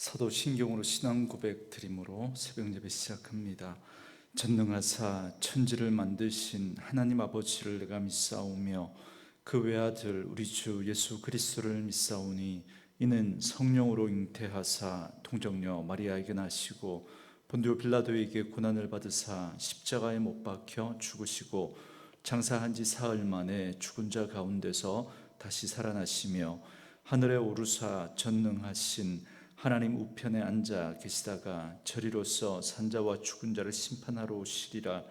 사도신경으로 신앙 고백 드림으로 새벽 예배 시작합니다. 전능하사 천지를 만드신 하나님 아버지를 내가 믿사오며 그 외아들 우리 주 예수 그리스도를 믿사오니 이는 성령으로 잉태하사 동정녀 마리아에게 나시고 본디오 빌라도에게 고난을 받으사 십자가에 못 박혀 죽으시고 장사한 지 사흘 만에 죽은 자 가운데서 다시 살아나시며 하늘에 오르사 전능하신 하나님 우편에 앉아 계시다가 저리로서 산자와 죽은 자를 심판하러 오시리라.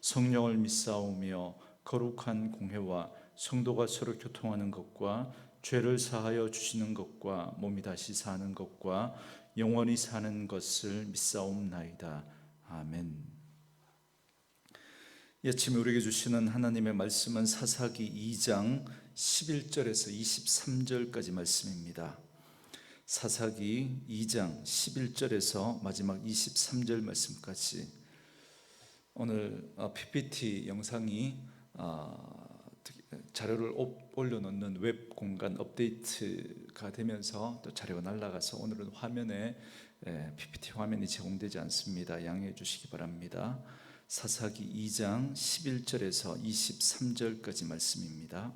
성령을 믿사오며 거룩한 공회와 성도가 서로 교통하는 것과 죄를 사하여 주시는 것과 몸이 다시 사는 것과 영원히 사는 것을 믿사옵나이다. 아멘. 이 아침에 우리에게 주시는 하나님의 말씀은 사사기 2장 11절에서 23절까지 말씀입니다. 사사기 2장 11절에서 마지막 23절 말씀까지. 오늘 PPT 영상이 자료를 올려놓는 웹 공간 업데이트가 되면서 또 자료가 날아가서 오늘은 화면에 PPT 화면이 제공되지 않습니다. 양해해 주시기 바랍니다. 사사기 2장 11절에서 23절까지 말씀입니다.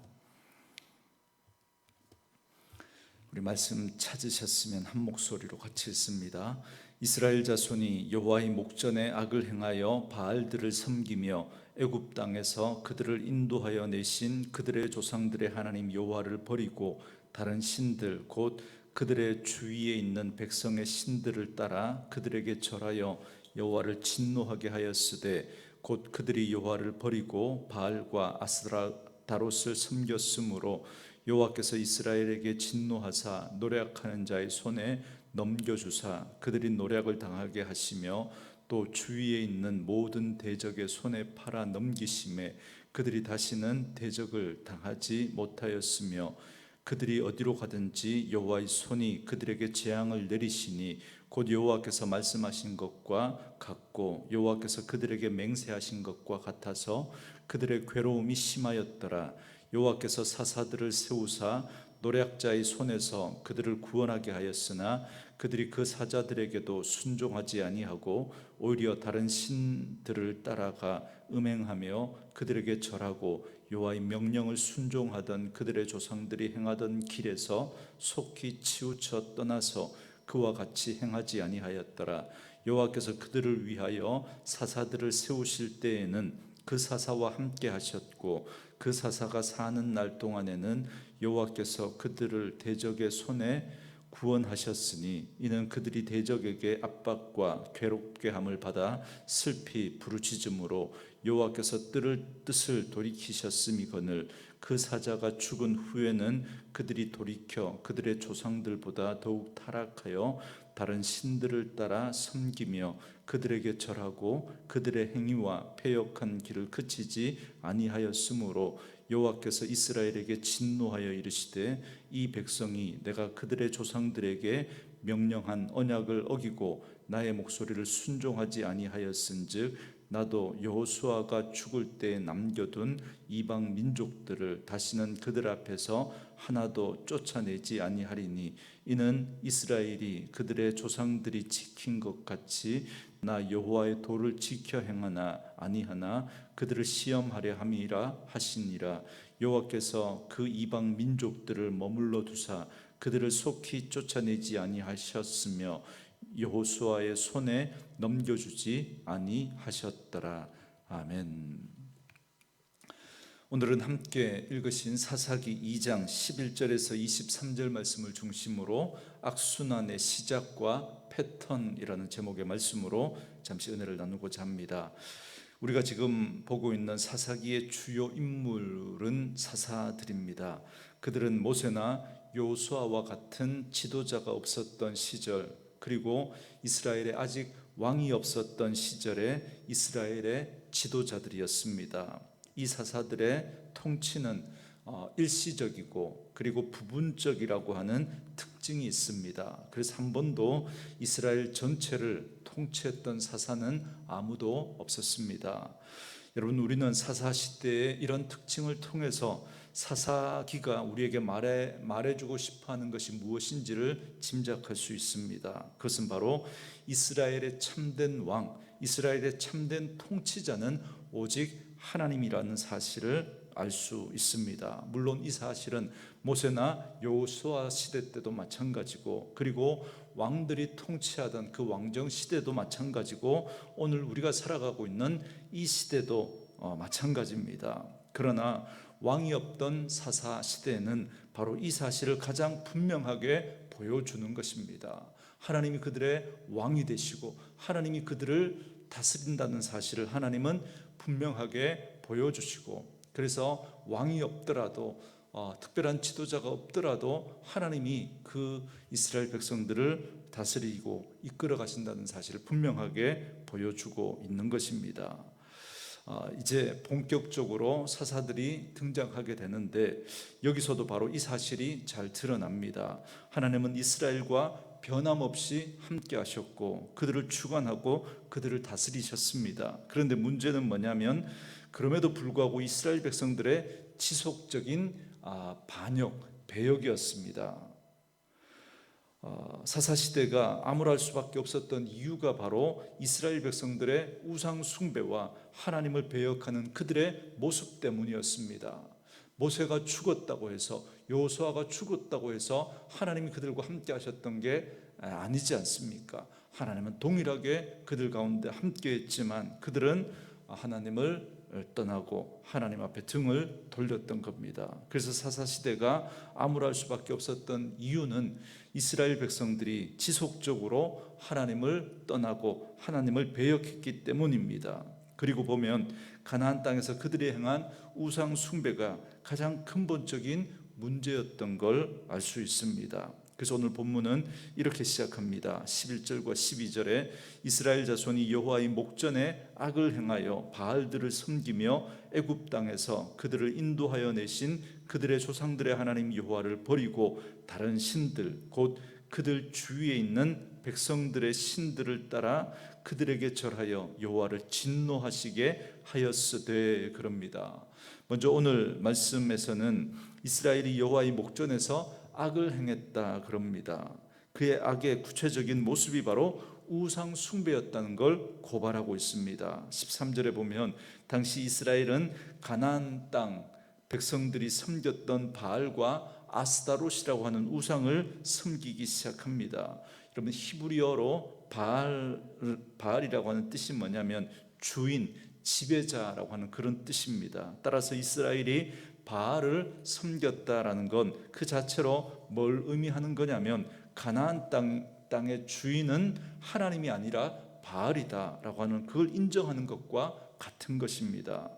우리 말씀 찾으셨으면 한 목소리로 같이 읽습니다. 이스라엘 자손이 여호와의 목전에 악을 행하여 바알들을 섬기며 애굽 땅에서 그들을 인도하여 내신 그들의 조상들의 하나님 여호와를 버리고 다른 신들 곧 그들의 주위에 있는 백성의 신들을 따라 그들에게 절하여 여호와를 진노하게 하였으되 곧 그들이 여호와를 버리고 바알과 아스타롯을 섬겼으므로 여호와께서 이스라엘에게 진노하사 노략하는 자의 손에 넘겨주사 그들이 노략을 당하게 하시며 또 주위에 있는 모든 대적의 손에 팔아 넘기심에 그들이 다시는 대적을 당하지 못하였으며 그들이 어디로 가든지 여호와의 손이 그들에게 재앙을 내리시니 곧 여호와께서 말씀하신 것과 같고 여호와께서 그들에게 맹세하신 것과 같아서 그들의 괴로움이 심하였더라. 여호와께서 사사들을 세우사 노략자의 손에서 그들을 구원하게 하였으나 그들이 그 사자들에게도 순종하지 아니하고 오히려 다른 신들을 따라가 음행하며 그들에게 절하고 여호와의 명령을 순종하던 그들의 조상들이 행하던 길에서 속히 치우쳐 떠나서 그와 같이 행하지 아니하였더라. 여호와께서 그들을 위하여 사사들을 세우실 때에는 그 사사와 함께 하셨고 그 사사가 사는 날 동안에는 여호와께서 그들을 대적의 손에 구원하셨으니 이는 그들이 대적에게 압박과 괴롭게 함을 받아 슬피 부르짖음으로 여호와께서 뜻을 돌이키셨음이거늘 그 사자가 죽은 후에는 그들이 돌이켜 그들의 조상들보다 더욱 타락하여 다른 신들을 따라 섬기며 그들에게 절하고 그들의 행위와 패역한 길을 그치지 아니하였으므로 여호와께서 이스라엘에게 진노하여 이르시되 이 백성이 내가 그들의 조상들에게 명령한 언약을 어기고 나의 목소리를 순종하지 아니하였은즉 나도 여호수아가 죽을 때 남겨둔 이방 민족들을 다시는 그들 앞에서 하나도 쫓아내지 아니하리니 이는 이스라엘이 그들의 조상들이 지킨 것 같이 나 여호와의 도를 지켜 행하나 아니하나 그들을 시험하려 함이라 하시니라. 여호와께서 그 이방 민족들을 머물러 두사 그들을 속히 쫓아내지 아니하셨으며 여호수아의 손에 넘겨주지 아니하셨더라. 아멘. 오늘은 함께 읽으신 사사기 2장 11절에서 23절 말씀을 중심으로 악순환의 시작과 패턴이라는 제목의 말씀으로 잠시 은혜를 나누고자 합니다. 우리가 지금 보고 있는 사사기의 주요 인물은 사사들입니다. 그들은 모세나 여호수아와 같은 지도자가 없었던 시절, 그리고 이스라엘에 아직 왕이 없었던 시절에 이스라엘의 지도자들이었습니다. 이 사사들의 통치는 일시적이고 그리고 부분적이라고 하는 특징이 있습니다. 그래서 한 번도 이스라엘 전체를 통치했던 사사는 아무도 없었습니다. 여러분, 우리는 사사시대의 이런 특징을 통해서 사사기가 우리에게 말해주고 싶어하는 것이 무엇인지를 짐작할 수 있습니다. 그것은 바로 이스라엘의 참된 왕, 이스라엘의 참된 통치자는 오직 하나님이라는 사실을 알 수 있습니다. 물론 이 사실은 모세나 여호수아 시대 때도 마찬가지고, 그리고 왕들이 통치하던 그 왕정 시대도 마찬가지고, 오늘 우리가 살아가고 있는 이 시대도 마찬가지입니다. 그러나 왕이 없던 사사 시대에는 바로 이 사실을 가장 분명하게 보여주는 것입니다. 하나님이 그들의 왕이 되시고 하나님이 그들을 다스린다는 사실을 하나님은 분명하게 보여주시고, 그래서 왕이 없더라도 특별한 지도자가 없더라도 하나님이 그 이스라엘 백성들을 다스리고 이끌어 가신다는 사실을 분명하게 보여주고 있는 것입니다. 이제 본격적으로 사사들이 등장하게 되는데, 여기서도 바로 이 사실이 잘 드러납니다. 하나님은 이스라엘과 변함없이 함께 하셨고 그들을 주관하고 그들을 다스리셨습니다. 그런데 문제는 뭐냐면, 그럼에도 불구하고 이스라엘 백성들의 지속적인 반역, 배역이었습니다. 사사시대가 암울할 수밖에 없었던 이유가 바로 이스라엘 백성들의 우상 숭배와 하나님을 배역하는 그들의 모습 때문이었습니다. 모세가 죽었다고 해서, 여호수아가 죽었다고 해서 하나님이 그들과 함께 하셨던 게 아니지 않습니까? 하나님은 동일하게 그들 가운데 함께 했지만 그들은 하나님을 떠나고 하나님 앞에 등을 돌렸던 겁니다. 그래서 사사시대가 암울할 수밖에 없었던 이유는 이스라엘 백성들이 지속적으로 하나님을 떠나고 하나님을 배역했기 때문입니다. 그리고 보면 가나안 땅에서 그들이 행한 우상 숭배가 가장 근본적인 문제였던 걸 알 수 있습니다. 그래서 오늘 본문은 이렇게 시작합니다. 11절과 12절에 이스라엘 자손이 여호와의 목전에 악을 행하여 바알들을 섬기며 애굽 땅에서 그들을 인도하여 내신 그들의 조상들의 하나님 여호와를 버리고 다른 신들, 곧 그들 주위에 있는 백성들의 신들을 따라 그들에게 절하여 여호와를 진노하시게 하였으되, 그럽니다. 먼저 오늘 말씀에서는 이스라엘이 여호와의 목전에서 악을 행했다 그럽니다. 그의 악의 구체적인 모습이 바로 우상 숭배였다는 걸 고발하고 있습니다. 13절에 보면 당시 이스라엘은 가나안 땅 백성들이 섬겼던 바알과 아스타롯이라고 하는 우상을 섬기기 시작합니다. 여러분, 히브리어로 바알이라고 하는 뜻이 뭐냐면 주인, 지배자라고 하는 그런 뜻입니다. 따라서 이스라엘이 바알을 섬겼다라는 건 그 자체로 뭘 의미하는 거냐면, 가나안 땅의 주인은 하나님이 아니라 바알이다라고 하는 그걸 인정하는 것과 같은 것입니다.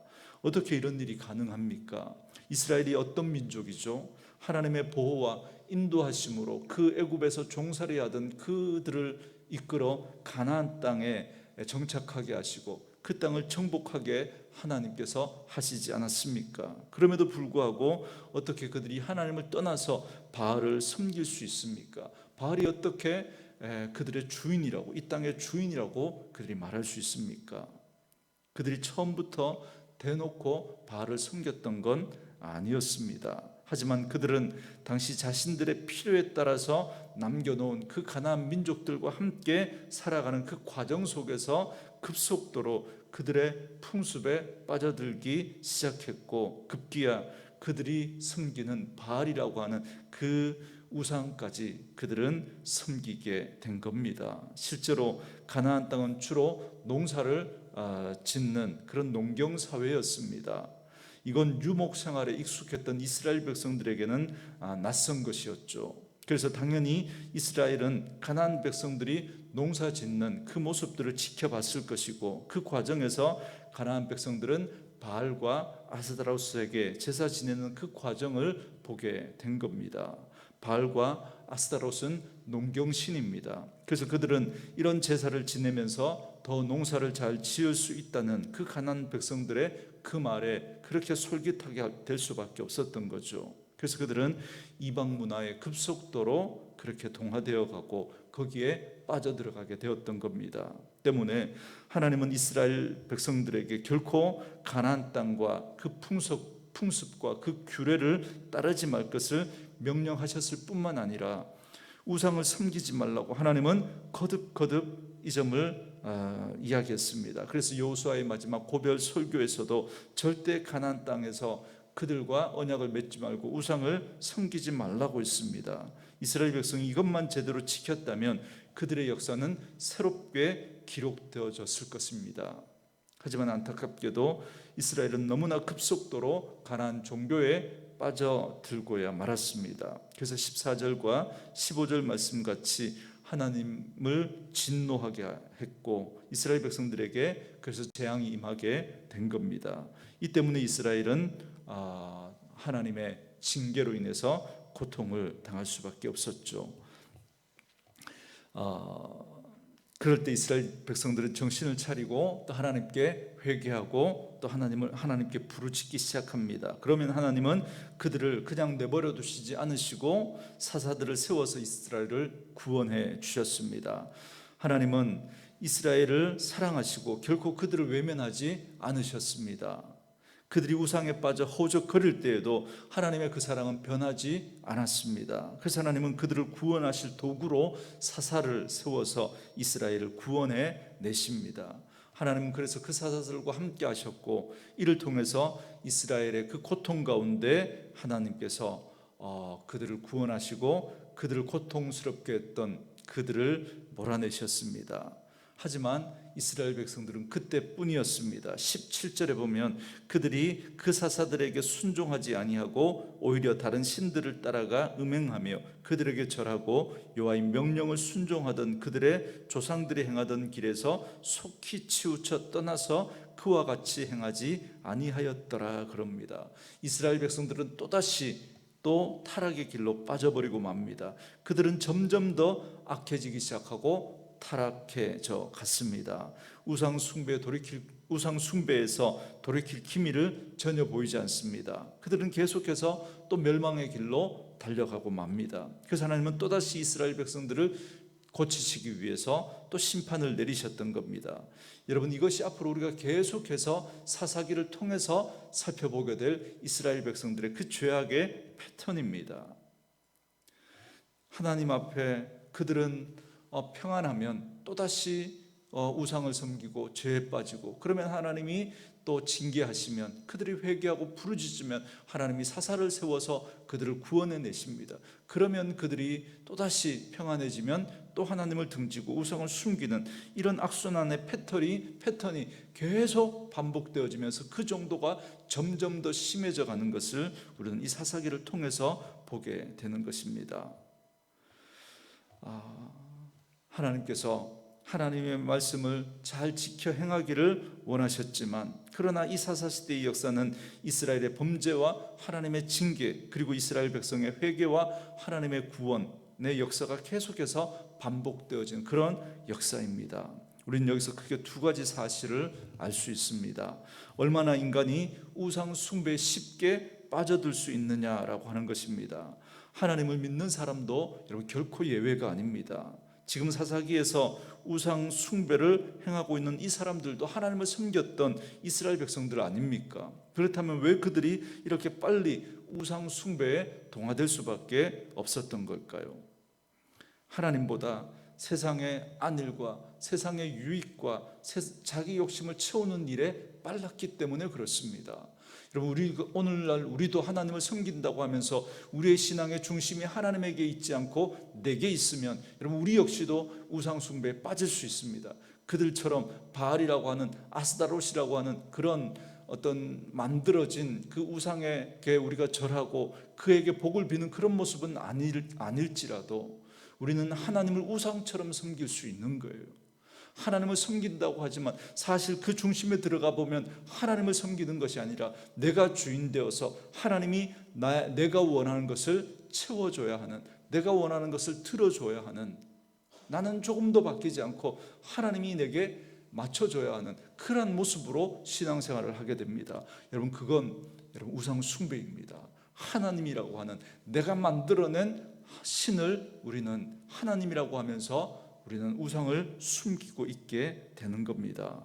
어떻게 이런 일이 가능합니까? 이스라엘이 어떤 민족이죠? 하나님의 보호와 인도하심으로 그 애굽에서 종살이 하던 그들을 이끌어 가나안 땅에 정착하게 하시고 그 땅을 정복하게 하나님께서 하시지 않았습니까? 그럼에도 불구하고 어떻게 그들이 하나님을 떠나서 바알을 섬길 수 있습니까? 바알이 어떻게 그들의 주인이라고, 이 땅의 주인이라고 그들이 말할 수 있습니까? 그들이 처음부터 대놓고 바알을 섬겼던 건 아니었습니다. 하지만 그들은 당시 자신들의 필요에 따라서 남겨놓은 그 가나안 민족들과 함께 살아가는 그 과정 속에서 급속도로 그들의 풍습에 빠져들기 시작했고, 급기야 그들이 섬기는 바알이라고 하는 그 우상까지 그들은 섬기게 된 겁니다. 실제로 가나안 땅은 주로 농사를 짓는 그런 농경 사회였습니다. 이건 유목 생활에 익숙했던 이스라엘 백성들에게는 낯선 것이었죠. 그래서 당연히 이스라엘은 가나안 백성들이 농사 짓는 그 모습들을 지켜봤을 것이고, 그 과정에서 가나안 백성들은 바알과 아스타로스에게 제사 지내는 그 과정을 보게 된 겁니다. 바알과 아스타롯은 농경신입니다. 그래서 그들은 이런 제사를 지내면서 더 농사를 잘 지을 수 있다는 그 가나안 백성들의 그 말에 그렇게 솔깃하게 될 수밖에 없었던 거죠. 그래서 그들은 이방 문화에 급속도로 그렇게 동화되어 가고 거기에 빠져들어가게 되었던 겁니다. 때문에 하나님은 이스라엘 백성들에게 결코 가나안 땅과 그 풍습과 그 규례를 따르지 말 것을 명령하셨을 뿐만 아니라 우상을 섬기지 말라고 하나님은 거듭 이 점을 이야기했습니다. 그래서 여호수아의 마지막 고별 설교에서도 절대 가나안 땅에서 그들과 언약을 맺지 말고 우상을 섬기지 말라고 했습니다. 이스라엘 백성이 이것만 제대로 지켰다면 그들의 역사는 새롭게 기록되어졌을 것입니다. 하지만 안타깝게도 이스라엘은 너무나 급속도로 가나안 종교에 빠져들고야 말았습니다. 그래서 14절과 15절 말씀같이 하나님을 진노하게 했고 이스라엘 백성들에게 그래서 재앙이 임하게 된 겁니다. 이 때문에 이스라엘은 하나님의 징계로 인해서 고통을 당할 수밖에 없었죠. 그럴 때 이스라엘 백성들은 정신을 차리고 또 하나님께 회개하고 또 하나님께 부르짖기 시작합니다. 그러면 하나님은 그들을 그냥 내버려 두시지 않으시고 사사들을 세워서 이스라엘을 구원해 주셨습니다. 하나님은 이스라엘을 사랑하시고 결코 그들을 외면하지 않으셨습니다. 그들이 우상에 빠져 허우적거릴 때에도 하나님의 그 사랑은 변하지 않았습니다. 그래서 하나님은 그들을 구원하실 도구로 사사를 세워서 이스라엘을 구원해 내십니다. 하나님은 그래서 그 사사들과 함께 하셨고 이를 통해서 이스라엘의 그 고통 가운데 하나님께서 그들을 구원하시고 그들을 고통스럽게 했던 그들을 몰아내셨습니다. 하지만 이스라엘 백성들은 그때뿐이었습니다. 17절에 보면 그들이 그 사사들에게 순종하지 아니하고 오히려 다른 신들을 따라가 음행하며 그들에게 절하고 여호와의 명령을 순종하던 그들의 조상들이 행하던 길에서 속히 치우쳐 떠나서 그와 같이 행하지 아니하였더라 그럽니다. 이스라엘 백성들은 또다시 또 타락의 길로 빠져버리고 맙니다. 그들은 점점 더 악해지기 시작하고 타락해져 갔습니다. 우상 숭배에서 돌이킬 기미를 전혀 보이지 않습니다. 그들은 계속해서 또 멸망의 길로 달려가고 맙니다. 그래서 하나님은 또다시 이스라엘 백성들을 고치시기 위해서 또 심판을 내리셨던 겁니다. 여러분, 이것이 앞으로 우리가 계속해서 사사기를 통해서 살펴보게 될 이스라엘 백성들의 그 죄악의 패턴입니다. 하나님 앞에 그들은 평안하면 또다시 우상을 섬기고 죄에 빠지고, 그러면 하나님이 또 징계하시면 그들이 회개하고 부르짖으면 하나님이 사사를 세워서 그들을 구원해 내십니다. 그러면 그들이 또다시 평안해지면 또 하나님을 등지고 우상을 숨기는 이런 악순환의 패턴이 계속 반복되어지면서 그 정도가 점점 더 심해져 가는 것을 우리는 이 사사기를 통해서 보게 되는 것입니다. 하나님께서 하나님의 말씀을 잘 지켜 행하기를 원하셨지만, 그러나 이 사사시대의 역사는 이스라엘의 범죄와 하나님의 징계, 그리고 이스라엘 백성의 회개와 하나님의 구원의 역사가 계속해서 반복되어지는 그런 역사입니다. 우리는 여기서 크게 두 가지 사실을 알 수 있습니다. 얼마나 인간이 우상 숭배에 쉽게 빠져들 수 있느냐라고 하는 것입니다. 하나님을 믿는 사람도 여러분 결코 예외가 아닙니다. 지금 사사기에서 우상 숭배를 행하고 있는 이 사람들도 하나님을 섬겼던 이스라엘 백성들 아닙니까? 그렇다면 왜 그들이 이렇게 빨리 우상 숭배에 동화될 수밖에 없었던 걸까요? 하나님보다 세상의 안일과 세상의 유익과 자기 욕심을 채우는 일에 빨랐기 때문에 그렇습니다. 여러분, 오늘날 우리도 하나님을 섬긴다고 하면서 우리의 신앙의 중심이 하나님에게 있지 않고 내게 있으면 여러분, 우리 역시도 우상 숭배에 빠질 수 있습니다. 그들처럼 바알이라고 하는, 아스다롯이라고 하는 그런 어떤 만들어진 그 우상에게 우리가 절하고 그에게 복을 비는 그런 모습은 아닐지라도 우리는 하나님을 우상처럼 섬길 수 있는 거예요. 하나님을 섬긴다고 하지만 사실 그 중심에 들어가 보면 하나님을 섬기는 것이 아니라 내가 주인 되어서 하나님이 내가 원하는 것을 채워줘야 하는, 내가 원하는 것을 들어줘야 하는, 나는 조금 더 바뀌지 않고 하나님이 내게 맞춰줘야 하는 그런 모습으로 신앙생활을 하게 됩니다. 여러분, 그건 우상 숭배입니다. 하나님이라고 하는 내가 만들어낸 신을 우리는 하나님이라고 하면서 우리는 우상을 숨기고 있게 되는 겁니다.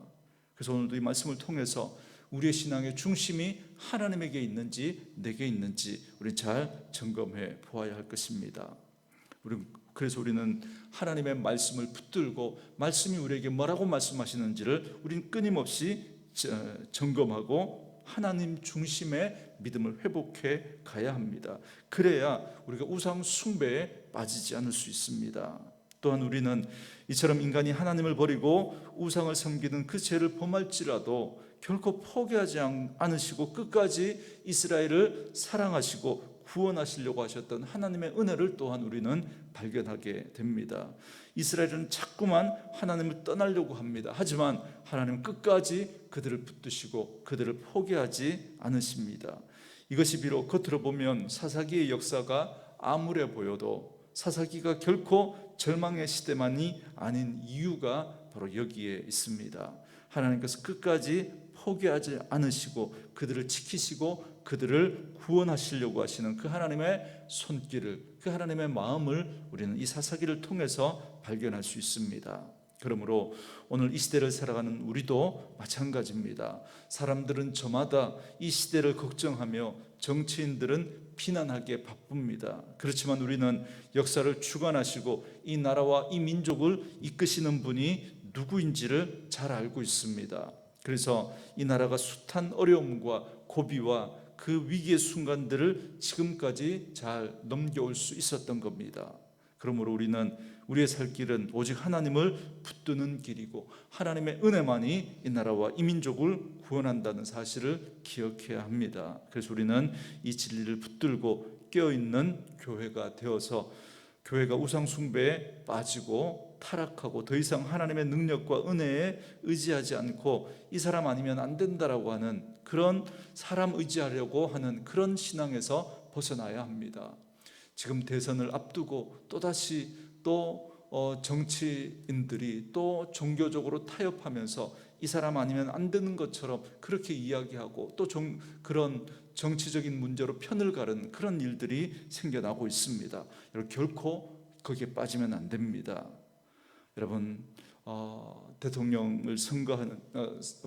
그래서 오늘도 이 말씀을 통해서 우리의 신앙의 중심이 하나님에게 있는지 내게 있는지 우리 잘 점검해 보아야 할 것입니다. 그래서 우리는 하나님의 말씀을 붙들고 말씀이 우리에게 뭐라고 말씀하시는지를 우리는 끊임없이 점검하고 하나님 중심의 믿음을 회복해 가야 합니다. 그래야 우리가 우상 숭배에 빠지지 않을 수 있습니다. 또한 우리는 이처럼 인간이 하나님을 버리고 우상을 섬기는 그 죄를 범할지라도 결코 포기하지 않으시고 끝까지 이스라엘을 사랑하시고 구원하시려고 하셨던 하나님의 은혜를 또한 우리는 발견하게 됩니다. 이스라엘은 자꾸만 하나님을 떠나려고 합니다. 하지만 하나님은 끝까지 그들을 붙드시고 그들을 포기하지 않으십니다. 이것이 비록 겉으로 보면 사사기의 역사가 암울해 보여도 사사기가 결코 절망의 시대만이 아닌 이유가 바로 여기에 있습니다. 하나님께서 끝까지 포기하지 않으시고 그들을 지키시고 그들을 구원하시려고 하시는 그 하나님의 손길을, 그 하나님의 마음을 우리는 이 사사기를 통해서 발견할 수 있습니다. 그러므로 오늘 이 시대를 살아가는 우리도 마찬가지입니다. 사람들은 저마다 이 시대를 걱정하며 정치인들은 비난하기에 바쁩니다. 그렇지만 우리는 역사를 주관하시고 이 나라와 이 민족을 이끄시는 분이 누구인지를 잘 알고 있습니다. 그래서 이 나라가 숱한 어려움과 고비와 그 위기의 순간들을 지금까지 잘 넘겨올 수 있었던 겁니다. 그러므로 우리는 우리의 살 길은 오직 하나님을 붙드는 길이고 하나님의 은혜만이 이 나라와 이 민족을 구원한다는 사실을 기억해야 합니다. 그래서 우리는 이 진리를 붙들고 깨어있는 교회가 되어서 교회가 우상 숭배에 빠지고 타락하고 더 이상 하나님의 능력과 은혜에 의지하지 않고 이 사람 아니면 안 된다라고 하는 그런 사람 의지하려고 하는 그런 신앙에서 벗어나야 합니다. 지금 대선을 앞두고 또다시 정치인들이 또 종교적으로 타협하면서 이 사람 아니면 안 되는 것처럼 그렇게 이야기하고 또 그런 정치적인 문제로 편을 가르는 그런 일들이 생겨나고 있습니다. 여러분 결코 거기에 빠지면 안 됩니다. 여러분 대통령을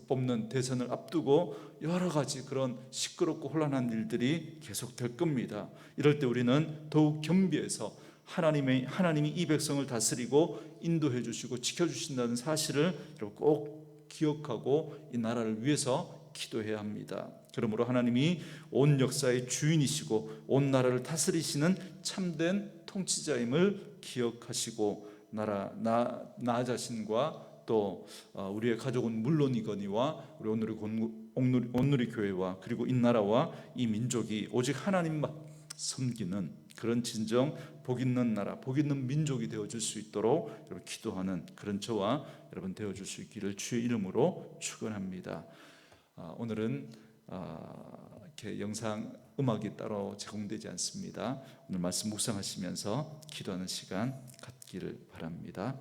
뽑는 대선을 앞두고 여러 가지 그런 시끄럽고 혼란한 일들이 계속될 겁니다. 이럴 때 우리는 더욱 겸비해서 하나님이 이 백성을 다스리고 인도해 주시고 지켜주신다는 사실을 꼭 기억하고 이 나라를 위해서 기도해야 합니다. 그러므로 하나님이 온 역사의 주인이시고 온 나라를 다스리시는 참된 통치자임을 기억하시고 나 자신과 또 우리의 가족은 물론이거니와 우리 온누리 교회와 그리고 이 나라와 이 민족이 오직 하나님만 섬기는 그런 진정 복 있는 나라, 복 있는 민족이 되어줄 수 있도록 여러분 기도하는 그런 저와 여러분 되어줄 수 있기를 주의 이름으로 축원합니다. 오늘은 이렇게 영상 음악이 따로 제공되지 않습니다. 오늘 말씀 묵상하시면서 기도하는 시간 갖기를 바랍니다.